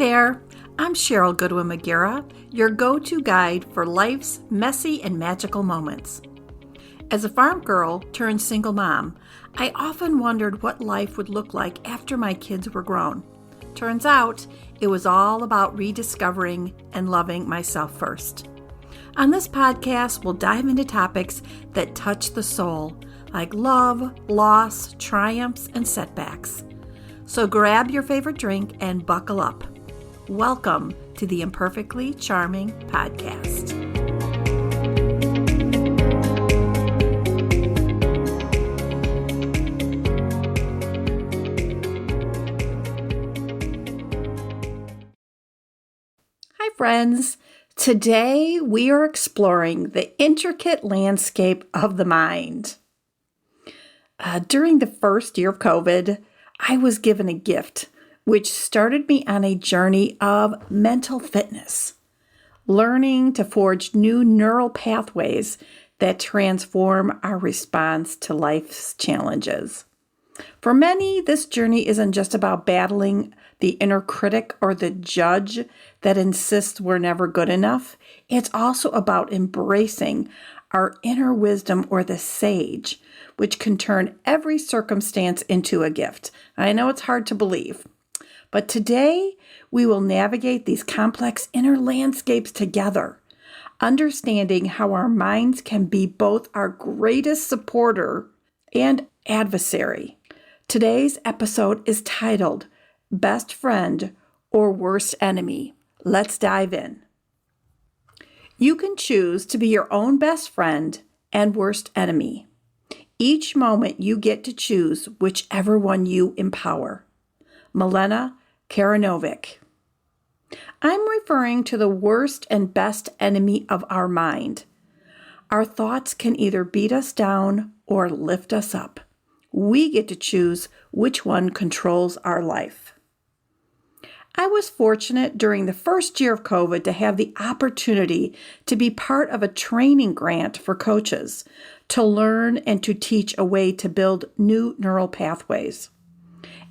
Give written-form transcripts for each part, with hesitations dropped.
there, I'm Cheryl Goodwin-McGarrah, your go-to guide for life's messy and magical moments. As a farm girl turned single mom, I often wondered what life would look like after my kids were grown. Turns out, it was all about rediscovering and loving myself first. On this podcast, we'll dive into topics that touch the soul, like love, loss, triumphs, and setbacks. So grab your favorite drink and buckle up. Welcome to the Imperfectly Charming Podcast. Hi, friends. Today we are exploring the intricate landscape of the mind. During the first year of COVID, I was given a gift which started me on a journey of mental fitness, learning to forge new neural pathways that transform our response to life's challenges. For many, this journey isn't just about battling the inner critic or the judge that insists we're never good enough. It's also about embracing our inner wisdom, or the sage, which can turn every circumstance into a gift. I know it's hard to believe, but today we will navigate these complex inner landscapes together, understanding how our minds can be both our greatest supporter and adversary. Today's episode is titled Best Friend or Worst Enemy. Let's dive in. You can choose to be your own best friend and worst enemy. Each moment you get to choose whichever one you empower. Milena Karanovic. I'm referring to the worst and best enemy of our mind. Our thoughts can either beat us down or lift us up. We get to choose which one controls our life. I was fortunate during the first year of COVID to have the opportunity to be part of a training grant for coaches to learn and to teach a way to build new neural pathways.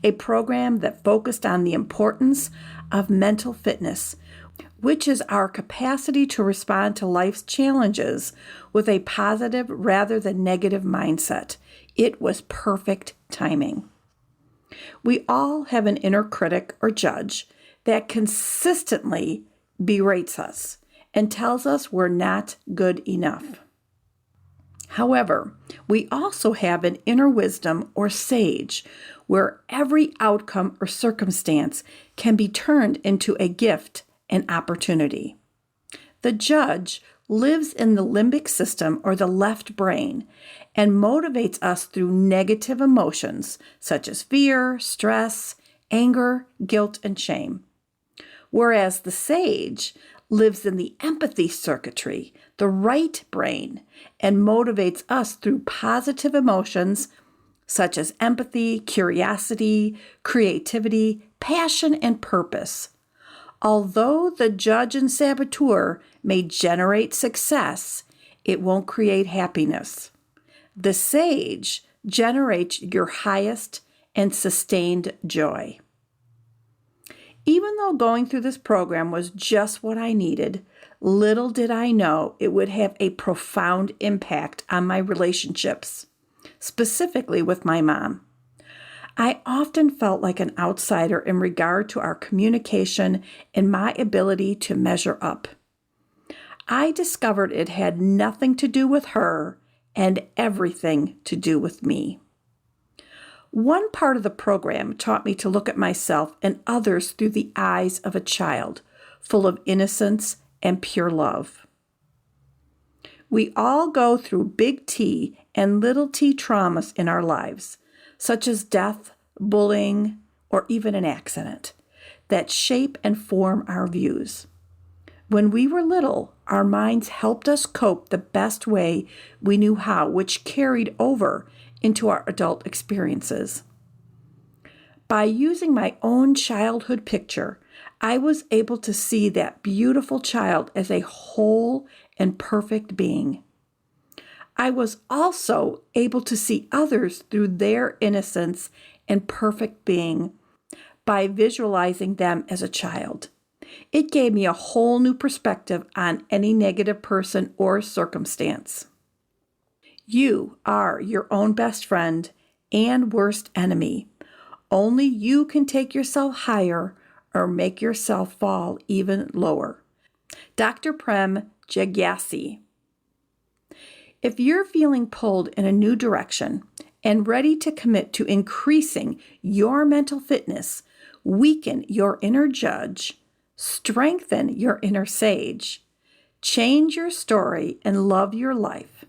A program that focused on the importance of mental fitness, which is our capacity to respond to life's challenges with a positive rather than negative mindset. It was perfect timing. We all have an inner critic or judge that consistently berates us and tells us we're not good enough. However, we also have an inner wisdom or sage where every outcome or circumstance can be turned into a gift and opportunity. The judge lives in the limbic system or the left brain and motivates us through negative emotions such as fear, stress, anger, guilt, and shame. Whereas the sage lives in the empathy circuitry, the right brain, and motivates us through positive emotions such as empathy, curiosity, creativity, passion, and purpose. Although the judge and saboteur may generate success, it won't create happiness. The sage generates your highest and sustained joy. Even though going through this program was just what I needed, little did I know it would have a profound impact on my relationships, specifically with my mom. I often felt like an outsider in regard to our communication and my ability to measure up. I discovered it had nothing to do with her and everything to do with me. One part of the program taught me to look at myself and others through the eyes of a child, full of innocence and pure love. We all go through big T and little t traumas in our lives, such as death, bullying, or even an accident, that shape and form our views. When we were little, our minds helped us cope the best way we knew how, which carried over into our adult experiences. By using my own childhood picture, I was able to see that beautiful child as a whole and perfect being. I was also able to see others through their innocence and perfect being by visualizing them as a child. It gave me a whole new perspective on any negative person or circumstance. You are your own best friend and worst enemy. Only you can take yourself higher or make yourself fall even lower. Dr. Prem Jagyasi. If you're feeling pulled in a new direction and ready to commit to increasing your mental fitness, weaken your inner judge, strengthen your inner sage, change your story, and love your life,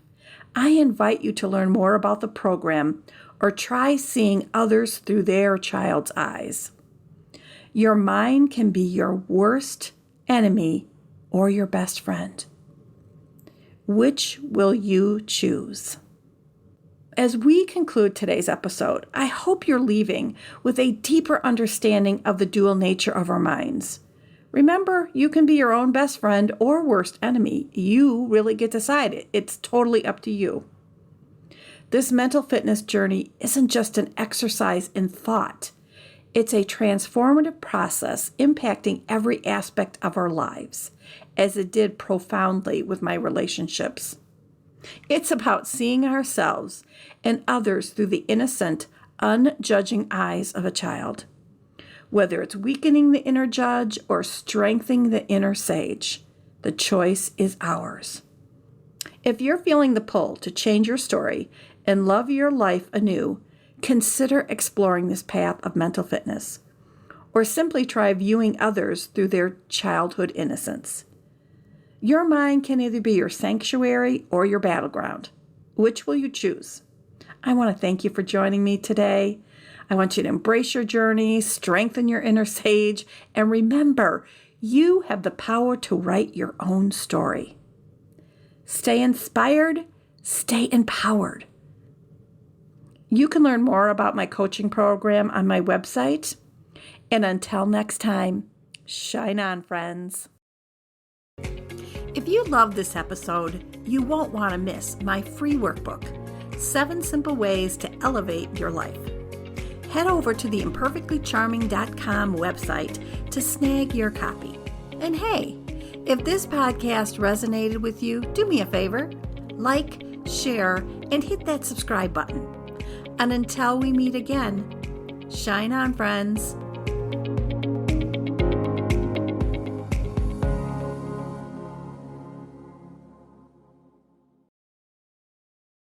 I invite you to learn more about the program or try seeing others through their child's eyes. Your mind can be your worst enemy or your best friend. Which will you choose? As we conclude today's episode, I hope you're leaving with a deeper understanding of the dual nature of our minds. Remember, you can be your own best friend or worst enemy. You really get to decide. It's totally up to you. This mental fitness journey isn't just an exercise in thought. It's a transformative process impacting every aspect of our lives, as it did profoundly with my relationships. It's about seeing ourselves and others through the innocent, unjudging eyes of a child. Whether it's weakening the inner judge or strengthening the inner sage, the choice is ours. If you're feeling the pull to change your story and love your life anew, consider exploring this path of mental fitness, or simply try viewing others through their childhood innocence. Your mind can either be your sanctuary or your battleground. Which will you choose? I want to thank you for joining me today. I want you to embrace your journey, strengthen your inner sage, and remember, you have the power to write your own story. Stay inspired, stay empowered. You can learn more about my coaching program on my website. And until next time, shine on, friends. If you love this episode, you won't want to miss my free workbook, 7 Simple Ways to Elevate Your Life. Head over to the imperfectlycharming.com website to snag your copy. And hey, if this podcast resonated with you, do me a favor, like, share, and hit that subscribe button. And until we meet again, shine on, friends.